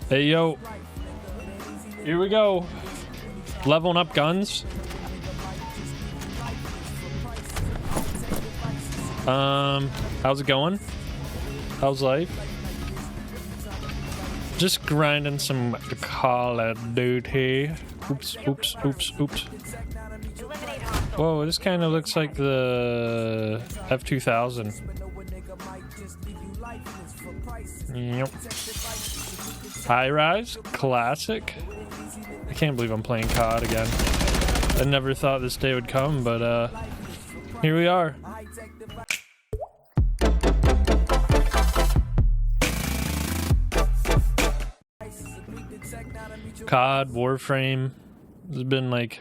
Hey, yo. Here we go. Leveling up guns. How's it going? How's life? Just grinding some Call of Duty. Oops. Whoa, this kind of looks like the F2000. Yep. High Rise, classic. I can't believe I'm playing COD again. I never thought this day would come, but here we are. COD, Warframe. There's been like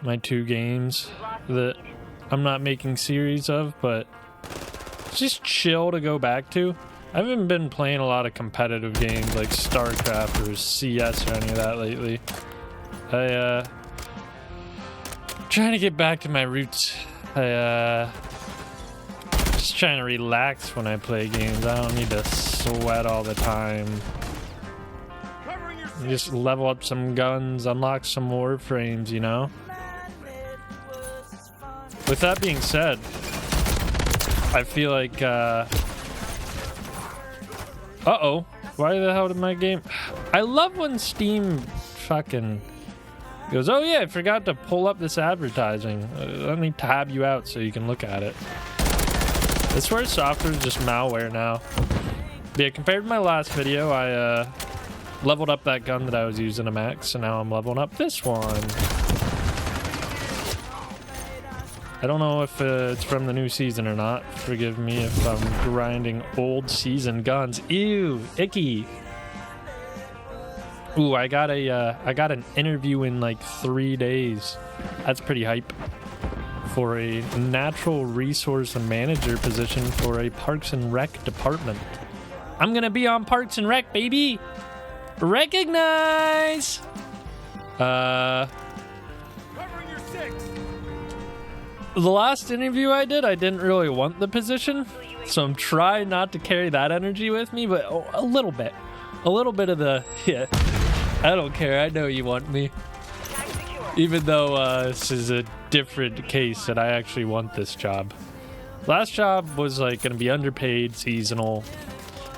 my two games that I'm not making series of, but it's just chill to go back to. I haven't been playing a lot of competitive games like StarCraft or CS or any of that lately. Trying to get back to my roots. Just trying to relax when I play games. I don't need to sweat all the time. Just level up some guns, unlock some Warframes, you know? With that being said, I feel like, uh-oh. Why the hell did my game... I love when Steam fucking goes, oh yeah, I forgot to pull up this advertising. Let me tab you out so you can look at it. I swear software is just malware now. But yeah, compared to my last video, I leveled up that gun that I was using a max, and now I'm leveling up this one. I don't know if it's from the new season or not. Forgive me if I'm grinding old season guns. Ew, icky. Ooh, I got an interview in like 3 days. That's pretty hype. For a natural resource manager position for a Parks and Rec department. I'm gonna be on Parks and Rec, baby. Recognize. The last interview I didn't really want the position, so I'm trying not to carry that energy with me, but a little bit of the, yeah, I don't care, I know you want me. Even though this is a different case that I actually want this job. Last job was like going to be underpaid, seasonal,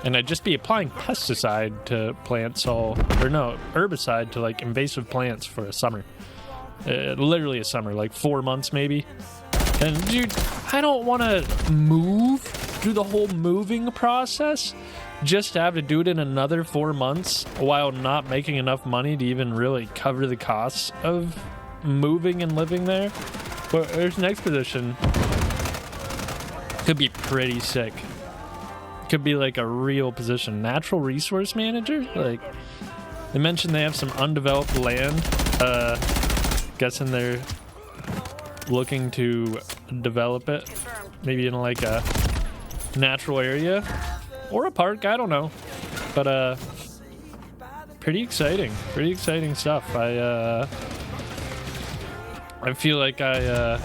and I'd just be applying pesticide to plants herbicide to like invasive plants for a summer. Literally a summer, like 4 months maybe. And dude, I don't want to move through the whole moving process just to have to do it in another 4 months while not making enough money to even really cover the costs of moving and living there. But there's next position. Could be pretty sick. Could be like a real position. Natural resource manager? Like, they mentioned they have some undeveloped land. Guessing they're looking to develop it, maybe in like a natural area or a park, I don't know, but pretty exciting stuff. I feel like I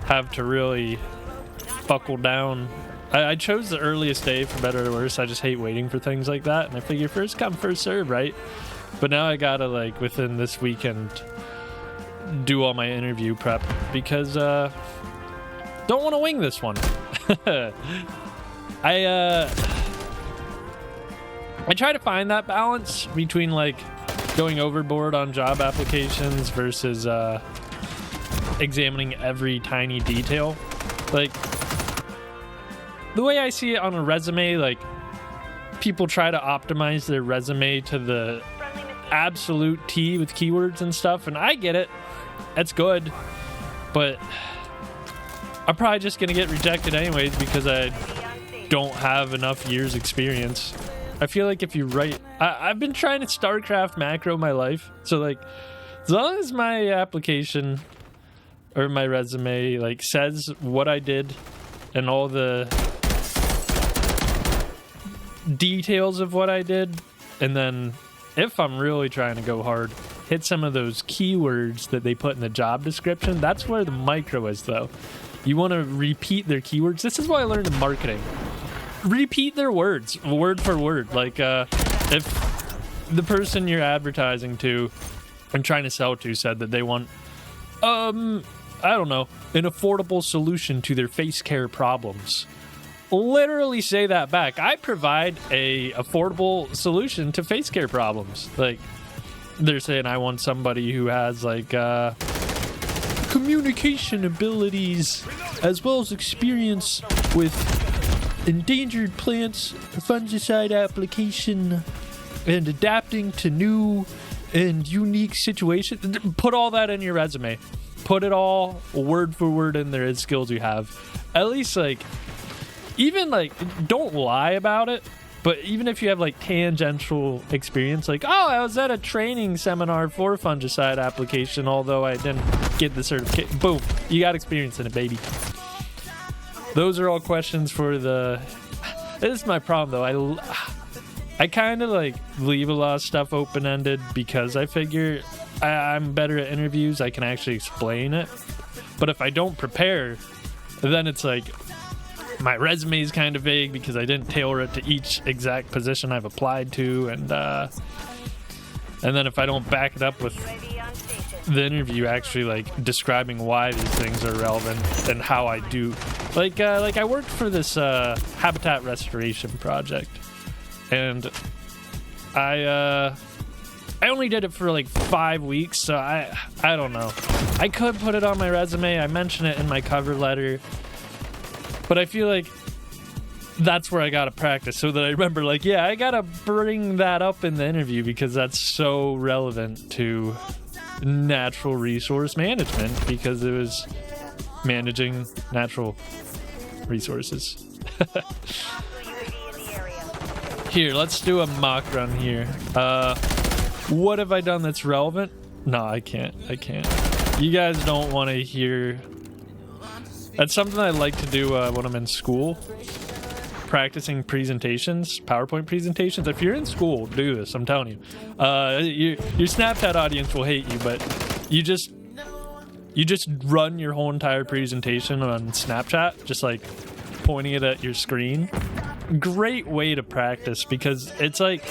have to really buckle down. I chose the earliest day for better or worse. I just hate waiting for things like that, and I figure first come first serve, right? But now I gotta, like, within this weekend do all my interview prep because don't want to wing this one. I try to find that balance between like going overboard on job applications versus examining every tiny detail. Like the way I see it on a resume, like people try to optimize their resume to the absolute T with keywords and stuff, and I get it. That's good, but I'm probably just gonna get rejected anyways because I don't have enough years experience. I feel like if you write, I've been trying to StarCraft macro my life, so like as long as my application or my resume like says what I did and all the details of what I did, and then if I'm really trying to go hard, hit some of those keywords that they put in the job description. That's where the micro is, though. You want to repeat their keywords. This is what I learned in marketing. Repeat their words, word for word. Like, if the person you're advertising to and trying to sell to said that they want, I don't know, an affordable solution to their face care problems. Literally say that back. I provide a affordable solution to face care problems. Like, they're saying I want somebody who has like communication abilities as well as experience with endangered plants, fungicide application, and adapting to new and unique situations. Put all that in your resume. Put it all word for word in there as skills you have. At least like, even like, don't lie about it, but even if you have like tangential experience, like, oh, I was at a training seminar for fungicide application, although I didn't get the certificate. Boom, you got experience in it, baby. Those are all questions for the... This is my problem though. I kind of like leave a lot of stuff open-ended because I figure I'm better at interviews. I can actually explain it. But if I don't prepare, then it's like my resume is kind of vague because I didn't tailor it to each exact position I've applied to, and then if I don't back it up with the interview actually like describing why these things are relevant and how I do, like I worked for this habitat restoration project, and I only did it for like 5 weeks, so I don't know. I could put it on my resume. I mention it in my cover letter. But I feel like that's where I gotta practice so that I remember, like, yeah, I gotta bring that up in the interview because that's so relevant to natural resource management, because it was managing natural resources. Here, let's do a mock run here. What have I done that's relevant? No, I can't. You guys don't want to hear... That's something I like to do when I'm in school. Practicing presentations, PowerPoint presentations. If you're in school, do this, I'm telling you. Your Snapchat audience will hate you, but you just run your whole entire presentation on Snapchat, just like pointing it at your screen. Great way to practice, because it's like,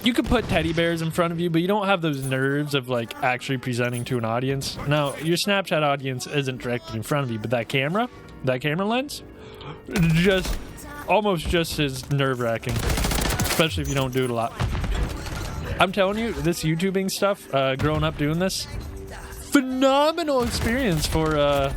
you could put teddy bears in front of you, but you don't have those nerves of like actually presenting to an audience. Now, your Snapchat audience isn't directed in front of you, but that camera lens, just almost just as nerve-wracking, especially if you don't do it a lot. I'm telling you, this YouTubing stuff, growing up doing this, phenomenal experience for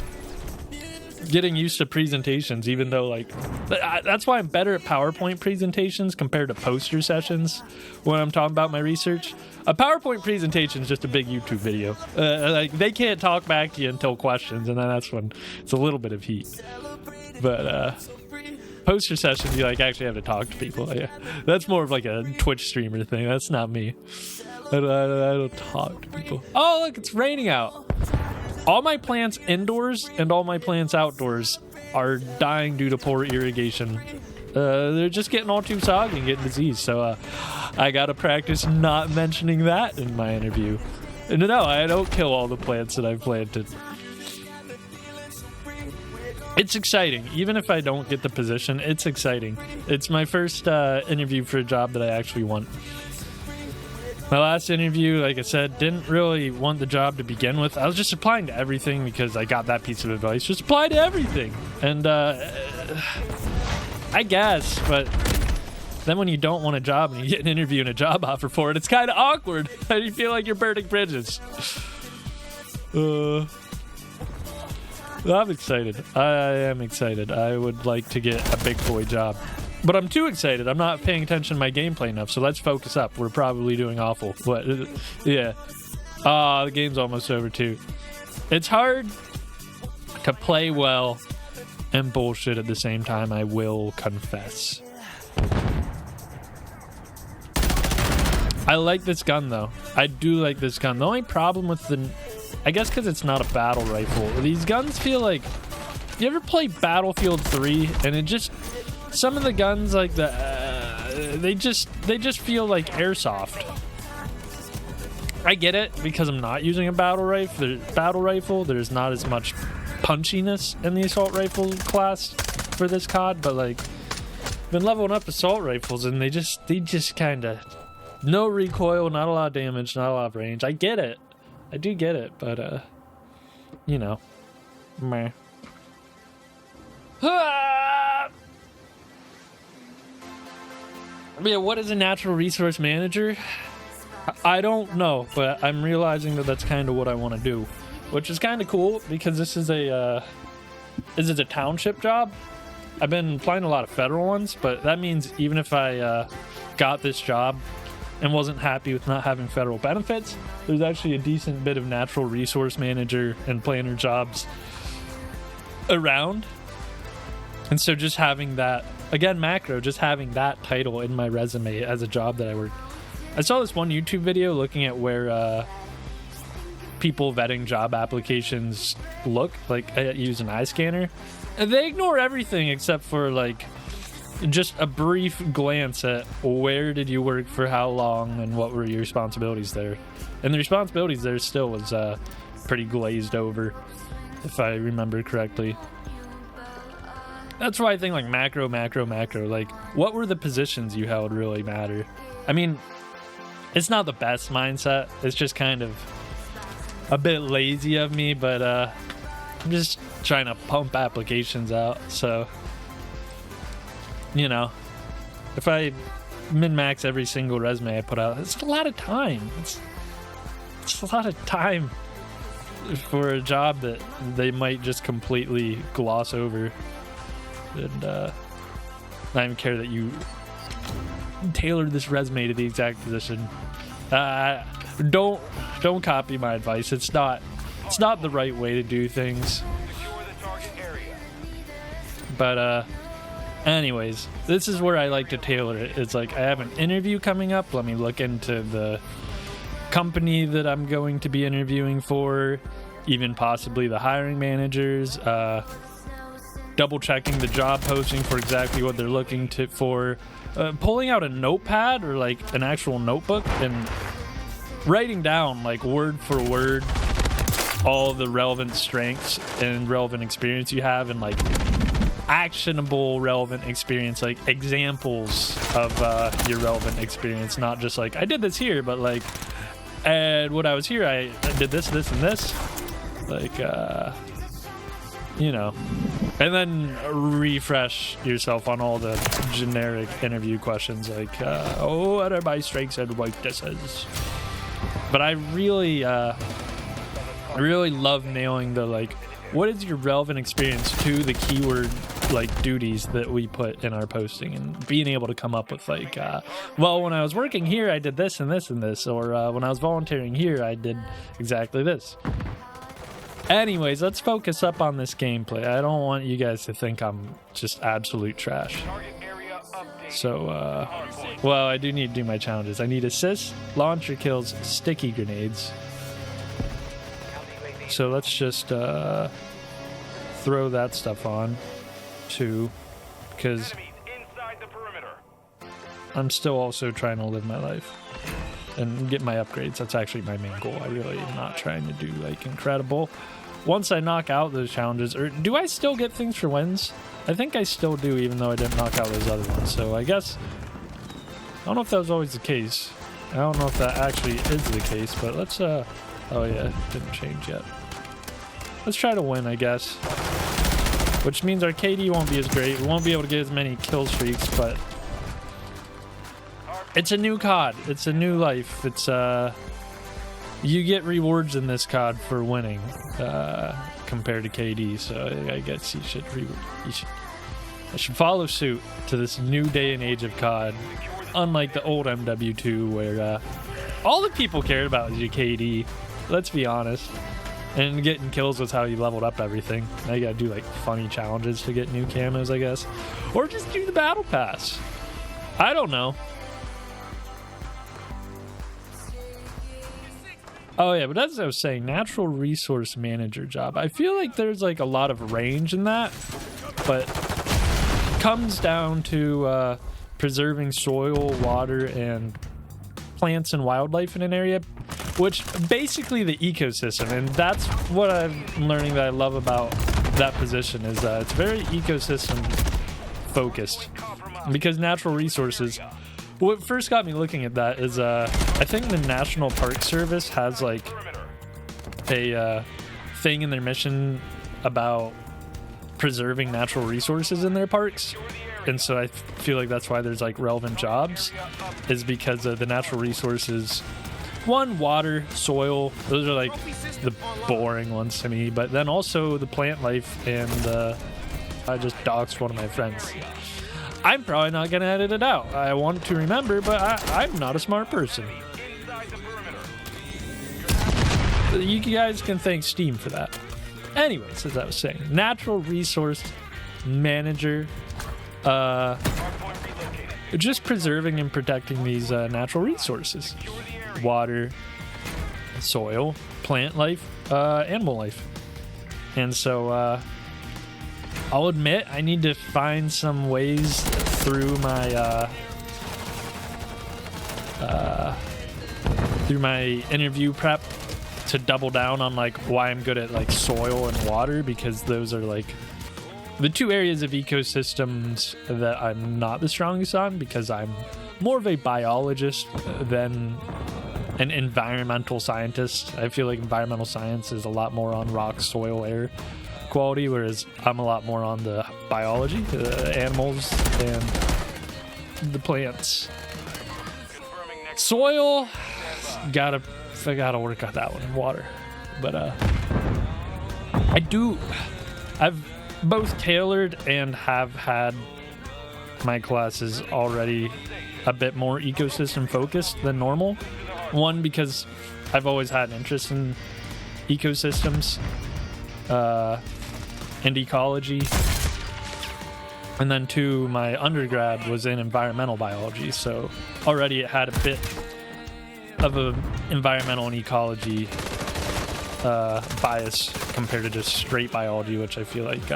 getting used to presentations, even though like that's why I'm better at PowerPoint presentations compared to poster sessions when I'm talking about my research. A PowerPoint presentation is just a big YouTube video. Like, they can't talk back to you until questions, and then that's when it's a little bit of heat. But poster sessions, you like actually have to talk to people. Yeah, that's more of like a Twitch streamer thing. That's not me. I don't talk to people. Oh, look, it's raining out. All my plants indoors and all my plants outdoors are dying due to poor irrigation. They're just getting all too soggy and getting diseased. So I gotta practice not mentioning that in my interview. No, I don't kill all the plants that I've planted. It's exciting. Even if I don't get the position, it's exciting. It's my first interview for a job that I actually want. My last interview, like I said, didn't really want the job to begin with. I was just applying to everything because I got that piece of advice. Just apply to everything. And I guess, but then when you don't want a job and you get an interview and a job offer for it, it's kind of awkward. You feel like you're burning bridges. I'm excited. I am excited. I would like to get a big boy job. But I'm too excited. I'm not paying attention to my gameplay enough, so let's focus up. We're probably doing awful. What? Yeah. The game's almost over, too. It's hard to play well and bullshit at the same time, I will confess. I like this gun, though. I do like this gun. The only problem with the... I guess because it's not a battle rifle. These guns feel like... You ever play Battlefield 3? And it just... Some of the guns, like the, they just feel like airsoft. I get it because I'm not using a battle rifle. There's not as much punchiness in the assault rifle class for this COD, but like, been leveling up assault rifles and they just kind of No recoil, not a lot of damage, not a lot of range. I get it. I do get it, but you know. Meh. Ah! Yeah, what is a natural resource manager? I don't know, but I'm realizing that that's kind of what I want to do, which is kind of cool because this is a township job. I've been applying a lot of federal ones, but that means even if I got this job and wasn't happy with not having federal benefits, there's actually a decent bit of natural resource manager and planner jobs around. And so just having that, again, macro, just having that title in my resume as a job that I worked. I saw this one YouTube video looking at where people vetting job applications look, like use an eye scanner, and they ignore everything except for like just a brief glance at where did you work for how long and what were your responsibilities there. And the responsibilities there still was pretty glazed over, if I remember correctly. That's why I think like macro, like what were the positions you held really matter. I mean, it's not the best mindset. It's just kind of a bit lazy of me, but I'm just trying to pump applications out. So, you know, if I min-max every single resume I put out, it's a lot of time. It's a lot of time for a job that they might just completely gloss over. And not even care that you tailored this resume to the exact position. Don't copy my advice. It's not the right way to do things. But anyways, this is where I like to tailor it. It's like I have an interview coming up. Let me look into the company that I'm going to be interviewing for, even possibly the hiring managers. Double checking the job posting for exactly what they're looking for, pulling out a notepad or like an actual notebook and writing down like word for word all the relevant strengths and relevant experience you have, and like actionable relevant experience, like examples of your relevant experience, not just like I did this here, but like, and when I was here I did this, and this, like you know. And then refresh yourself on all the generic interview questions like, what are my strengths and weaknesses? But I really love nailing the, like, what is your relevant experience to the keyword, like, duties that we put in our posting, and being able to come up with, like, well, when I was working here, I did this and this and this, or when I was volunteering here, I did exactly this. Anyways, let's focus up on this gameplay. I don't want you guys to think I'm just absolute trash. So, well, I do need to do my challenges. I need assists, launcher kills, sticky grenades. So let's just throw that stuff on too, because I'm still also trying to live my life and get my upgrades. That's actually my main goal. I really am not trying to do like incredible. Once I knock out those challenges, or do I still get things for wins? I think I still do, even though I didn't knock out those other ones. So I guess, I don't know if that was always the case. I don't know if that actually is the case, but let's, oh yeah, it didn't change yet. Let's try to win, I guess. Which means our KD won't be as great. We won't be able to get as many kill streaks, but it's a new COD. It's a new life. It's, you get rewards in this COD for winning, compared to KD, so I guess I should follow suit to this new day and age of COD, unlike the old MW2 where all the people cared about was your KD, let's be honest, and getting kills was how you leveled up everything. Now you gotta do like funny challenges to get new camos, I guess, or just do the battle pass. I don't know. Oh yeah, but as I was saying, natural resource manager job. I feel like there's like a lot of range in that, but comes down to preserving soil, water, and plants and wildlife in an area, which basically the ecosystem. And that's what I'm learning that I love about that position, is it's very ecosystem focused, because natural resources what first got me looking at that is I think the National Park Service has like a thing in their mission about preserving natural resources in their parks, and so I feel like that's why there's like relevant jobs, is because of the natural resources. One, water, soil, those are like the boring ones to me, but then also the plant life, and I just doxed one of my friends. I'm probably not gonna edit it out. I want to remember, but I'm not a smart person. You guys can thank Steam for that. Anyways, as I was saying, natural resource manager, just preserving and protecting these natural resources: water, soil, plant life, animal life. And so I'll admit I need to find some ways through my interview prep to double down on like why I'm good at like soil and water, because those are like the two areas of ecosystems that I'm not the strongest on, because I'm more of a biologist than an environmental scientist. I feel like environmental science is a lot more on rock, soil, air quality, whereas I'm a lot more on the biology, the animals and the plants. Soil, I gotta work on that one. Water, but I've both tailored and have had my classes already a bit more ecosystem focused than normal. One, because I've always had an interest in ecosystems and ecology, and then two, my undergrad was in environmental biology, so already it had a bit of a environmental and ecology bias compared to just straight biology, which I feel like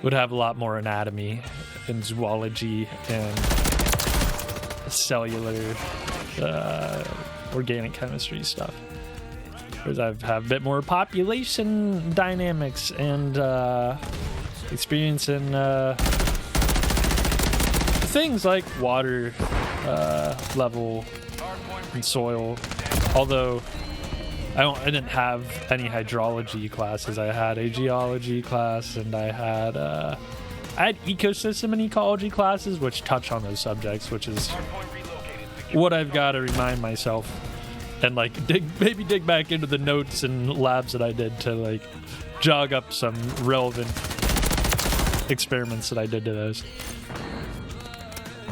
would have a lot more anatomy and zoology and cellular organic chemistry stuff. Whereas I have a bit more population dynamics and experience in things like water level and soil. Although I didn't have any hydrology classes. I had a geology class, and I had ecosystem and ecology classes, which touch on those subjects, which is what I've got to remind myself and like maybe dig back into the notes and labs that I did to like jog up some relevant experiments that I did to those.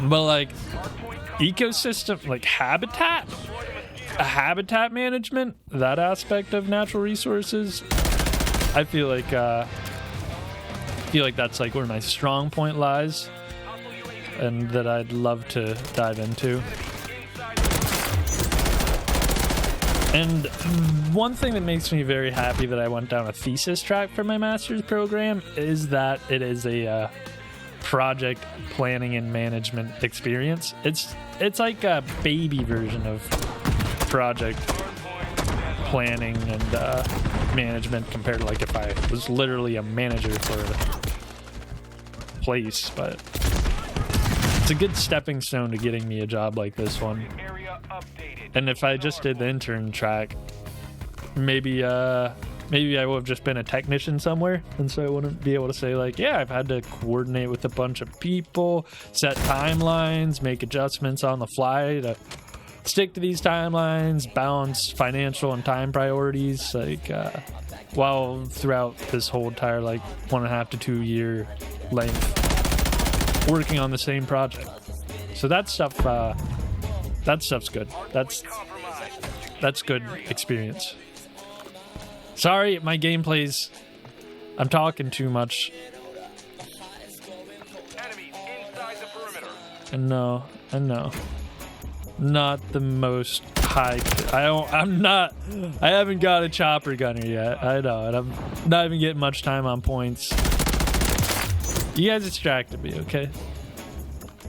But like ecosystem, like habitat management, that aspect of natural resources, I feel like that's like where my strong point lies, and that I'd love to dive into. And one thing that makes me very happy that I went down a thesis track for my master's program is that it is a project planning and management experience. It's like a baby version of project planning and management compared to like if I was literally a manager for a place, but it's a good stepping stone to getting me a job like this one. And if I just did the intern track, maybe I would have just been a technician somewhere, and so I wouldn't be able to say like, yeah, I've had to coordinate with a bunch of people, set timelines, make adjustments on the fly to stick to these timelines, balance financial and time priorities, like while throughout this whole entire like 1.5 to 2 year length working on the same project. So that stuff's good. That's good experience. Sorry, my gameplay's, I'm talking too much. I know. Not the most high. I haven't got a chopper gunner yet. I know, and I'm not even getting much time on points. You guys distracted me, okay?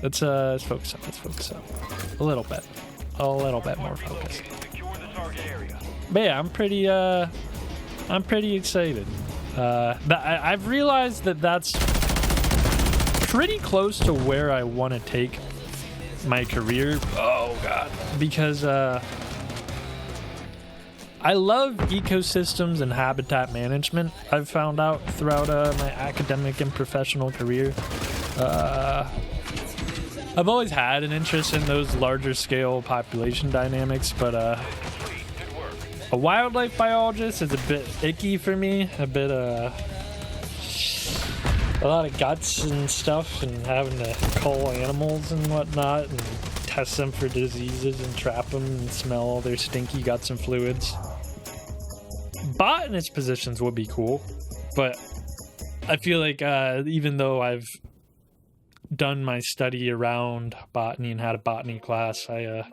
Let's focus up. Let's focus up. A little bit more focused. But yeah, I'm pretty excited. I've realized that that's pretty close to where I want to take my career. Oh god, because I love ecosystems and habitat management. I've found out throughout my academic and professional career. I've always had an interest in those larger scale population dynamics, but a wildlife biologist is a bit icky for me. A bit a lot of guts and stuff, and having to cull animals and whatnot and test them for diseases and trap them and smell all their stinky guts and fluids. Botanist positions would be cool, but I feel like even though I've done my study around botany and had a botany class, I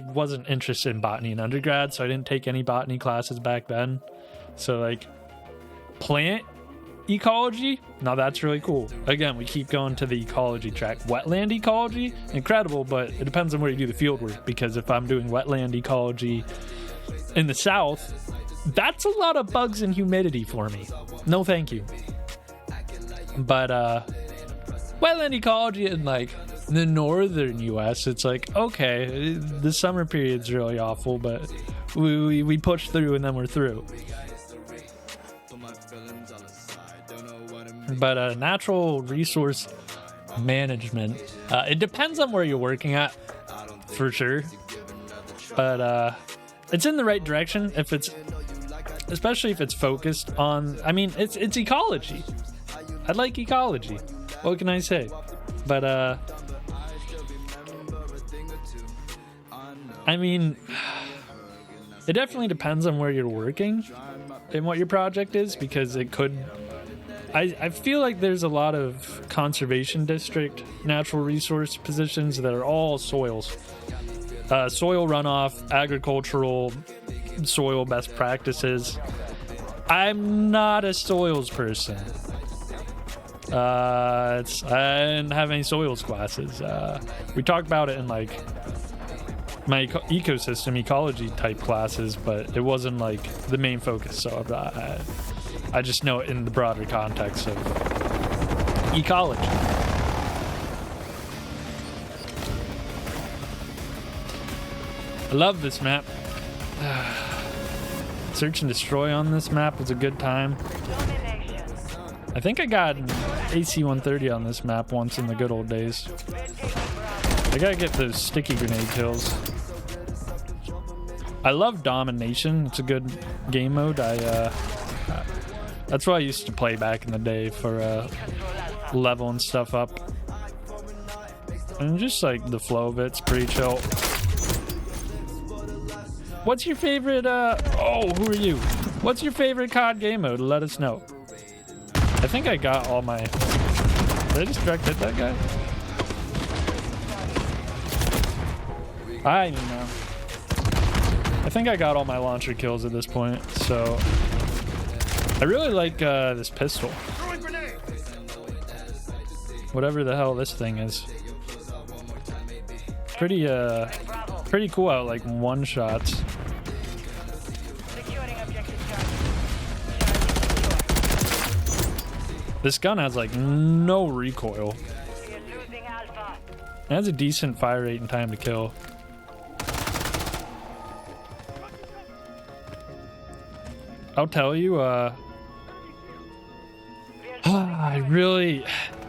wasn't interested in botany in undergrad, so I didn't take any botany classes back then. So like plant ecology, now that's really cool. Again, we keep going to the ecology track. Wetland ecology, incredible, but it depends on where you do the field work, because if I'm doing wetland ecology in the south, that's a lot of bugs and humidity for me. No thank you. But wetland ecology in like the northern US, it's like, okay, the summer period's really awful, but we push through and then we're through. But natural resource management, it depends on where you're working at, for sure. But it's in the right direction if it's, especially if it's focused on, I mean, it's ecology. I like ecology. What can I say? But I mean, it definitely depends on where you're working and what your project is, because it could, I feel like there's a lot of conservation district natural resource positions that are all soils. Soil runoff, agricultural, soil best practices. I'm not a soils person. I didn't have any soils classes. We talked about it in like my ecosystem ecology type classes, but it wasn't like the main focus. So I just know it in the broader context of ecology. I love this map. Search and destroy on this map was a good time. I think I got an AC-130 on this map once in the good old days. I gotta get those sticky grenade kills. I love domination. It's a good game mode. That's what I used to play back in the day for leveling stuff up. And just like the flow of it's pretty chill. What's your favorite oh, who are you? What's your favorite COD game mode? Let us know. I think I got all my... Did I just direct hit that guy? I don't know. I think I got all my launcher kills at this point, so... I really like this pistol. Whatever the hell this thing is. Pretty cool out, like one-shots. This gun has like no recoil. It has a decent fire rate and time to kill. I'll tell you, I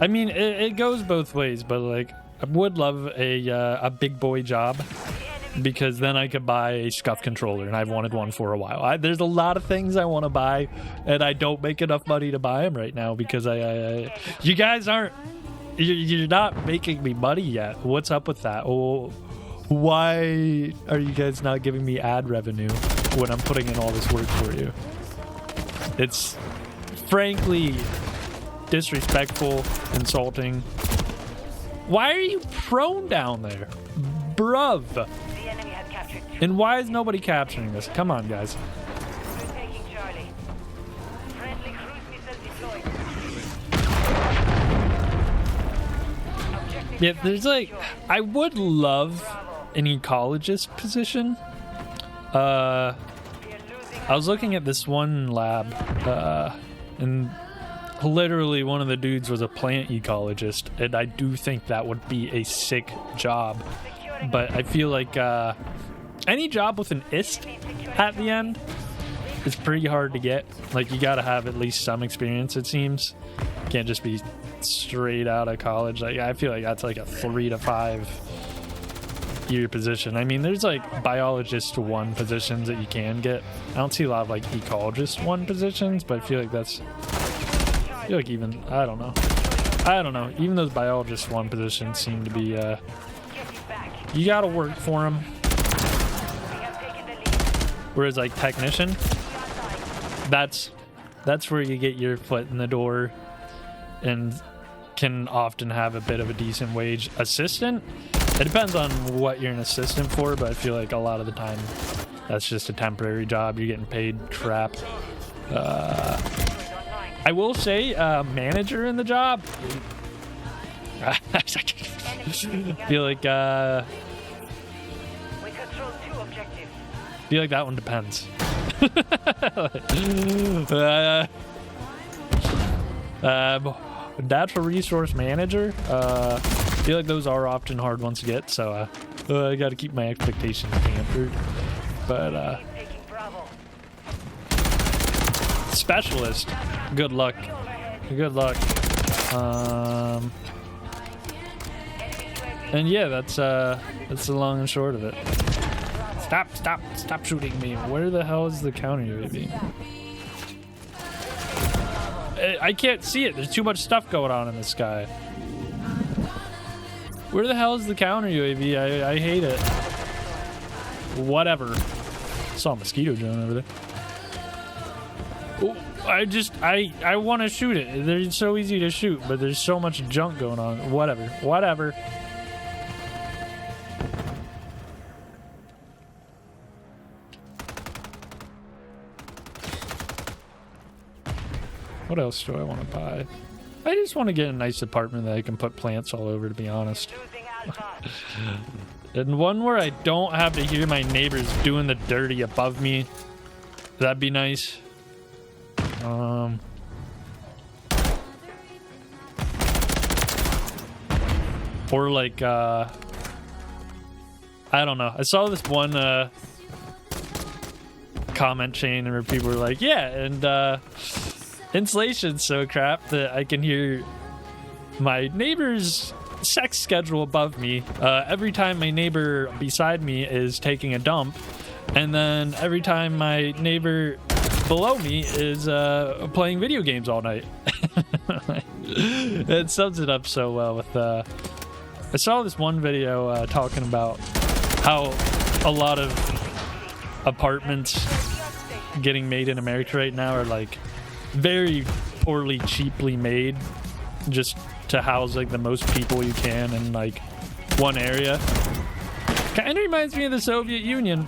mean, it goes both ways, but like, I would love a big boy job, because then I could buy a scuff controller, and I've wanted one for a while. There's a lot of things I want to buy, and I don't make enough money to buy them right now, because you guys aren't, you're not making me money yet. What's up with that? Oh, why are you guys not giving me ad revenue when I'm putting in all this work for you? It's frankly disrespectful, insulting. Why are you prone down there? Bruv. And why is nobody capturing this? Come on, guys. Yeah, there's like... I would love an ecologist position. I was looking at this one lab, and literally one of the dudes was a plant ecologist, and I do think that would be a sick job. But I feel like any job with an ist at the end is pretty hard to get. Like, you gotta have at least some experience, it seems. Can't just be straight out of college. Like, I feel like that's like a 3 to 5 year position. I mean, there's like biologist 1 positions that you can get. I don't see a lot of like ecologist 1 positions, but I feel like that's, I feel like even, I don't know, even those biologist 1 positions seem to be you gotta work for them. Whereas like technician, that's where you get your foot in the door and can often have a bit of a decent wage. Assistant, it depends on what you're an assistant for, but I feel like a lot of the time that's just a temporary job. You're getting paid crap. I will say manager in the job, I feel like that one depends. Natural resource manager, I feel like those are often hard ones to get, so I gotta keep my expectations tempered. But specialist, good luck. And yeah, that's the long and short of it. Stop shooting me. Where the hell is the counter UAV? I can't see it. There's too much stuff going on in the sky. Where the hell is the counter UAV? I hate it. Whatever. Saw a mosquito drone over there. Oh, I want to shoot it. They're so easy to shoot, but there's so much junk going on. Whatever. What else do I want to buy? I just want to get a nice apartment that I can put plants all over, to be honest. And one where I don't have to hear my neighbors doing the dirty above me. That'd be nice. Or like, I don't know. I saw this one comment chain where people were like, yeah, and insulation's so crap that I can hear my neighbor's sex schedule above me every time my neighbor beside me is taking a dump, and then every time my neighbor below me is playing video games all night. It sums it up so well with I saw this one video talking about how a lot of apartments getting made in America right now are like very poorly, cheaply made just to house like the most people you can in like one area. Kind of reminds me of the Soviet Union,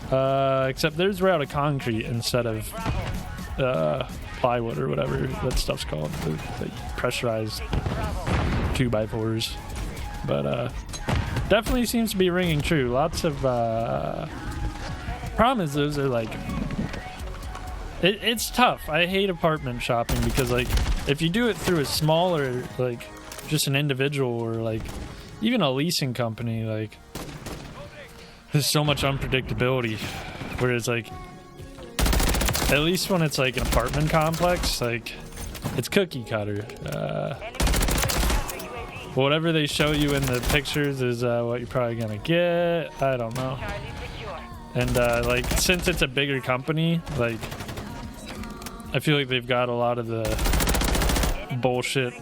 except theirs were out of concrete instead of plywood or whatever that stuff's called, the pressurized 2x4s. But definitely seems to be ringing true. Lots of problem is those are like it's tough. I hate apartment shopping because like if you do it through a smaller, like just an individual or like even a leasing company, like there's so much unpredictability, whereas like at least when it's like an apartment complex, like it's cookie cutter. Whatever they show you in the pictures is what you're probably gonna get. I don't know. And like since it's a bigger company, like I feel like they've got a lot of the bullshit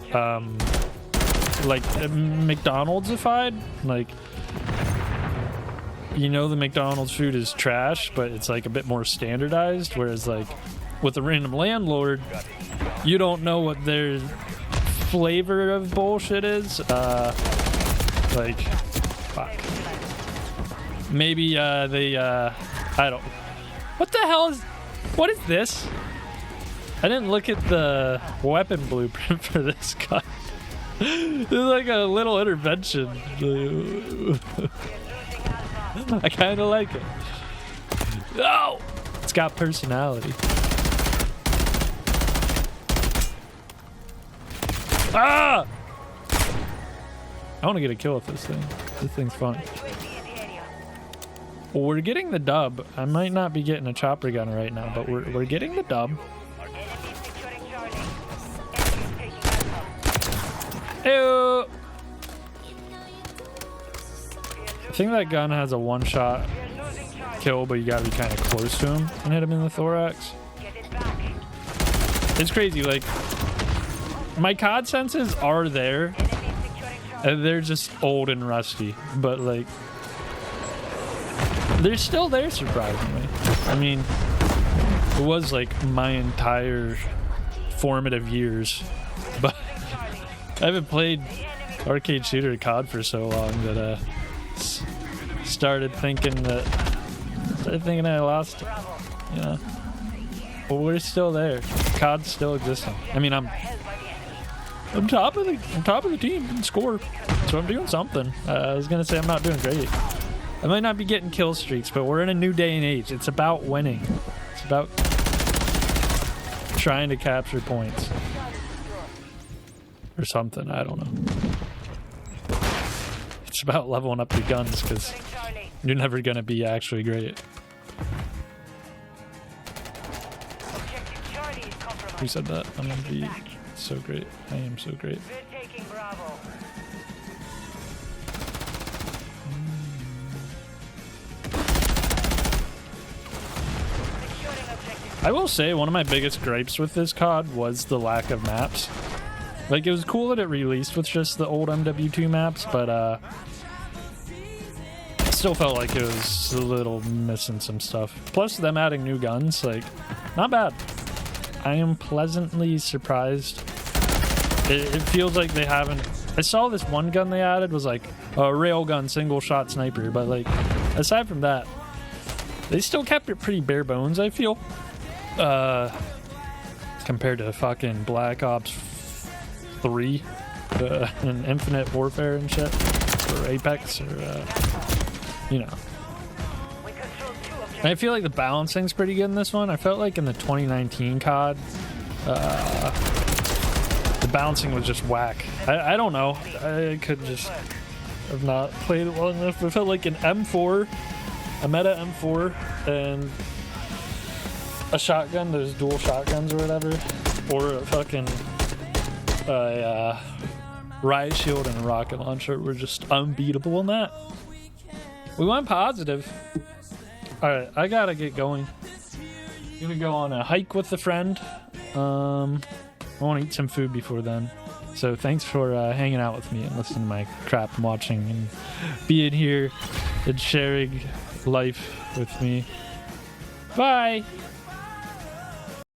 like McDonald'sified. Like, you know, the McDonald's food is trash, but it's like a bit more standardized, whereas like with a random landlord, you don't know what their flavor of bullshit is. Like fuck. Maybe they I don't, what the hell is, what is this? I didn't look at the weapon blueprint for this guy. There's like a little intervention. I kind of like it. Oh, it's got personality. Ah! I want to get a kill with this thing. This thing's fun. Well, we're getting the dub. I might not be getting a chopper gun right now, but we're getting the dub. Ew. I think that gun has a one-shot kill, but you gotta be kind of close to him and hit him in the thorax. It's crazy, like, my COD senses are there, and they're just old and rusty, but, like, they're still there, surprisingly. I mean, it was, like, my entire formative years, but I haven't played arcade shooter COD for so long that, started thinking I lost it, you know. But we're still there. COD's still existing. I mean, I'm top of the team in score, so I'm doing something. I was gonna say I'm not doing great. I might not be getting kill streaks, but we're in a new day and age. It's about winning. It's about trying to capture points or something. I don't know. It's about leveling up your guns because you're never gonna be actually great. Who said that? I'm gonna be so great. I am so great. I will say one of my biggest gripes with this COD was the lack of maps. Like, it was cool that it released with just the old MW2 maps, but I still felt like it was a little missing some stuff. Plus them adding new guns, like, not bad. I am pleasantly surprised. It feels like they haven't... I saw this one gun they added was like a railgun single shot sniper, but like, aside from that, they still kept it pretty bare bones, I feel. Compared to fucking Black Ops 3 and Infinite Warfare and shit, or Apex, or, you know. And I feel like the balancing's pretty good in this one. I felt like in the 2019 COD, the balancing was just whack. I don't know. I could just have not played it long enough. I felt like an M4, a meta M4, and a shotgun, those dual shotguns or whatever, or a fucking riot shield and a rocket launcher were just unbeatable in that. We went positive. Alright, I gotta get going. I'm gonna go on a hike with a friend. I want to eat some food before then. So thanks for hanging out with me and listening to my crap and watching and being here and sharing life with me. Bye!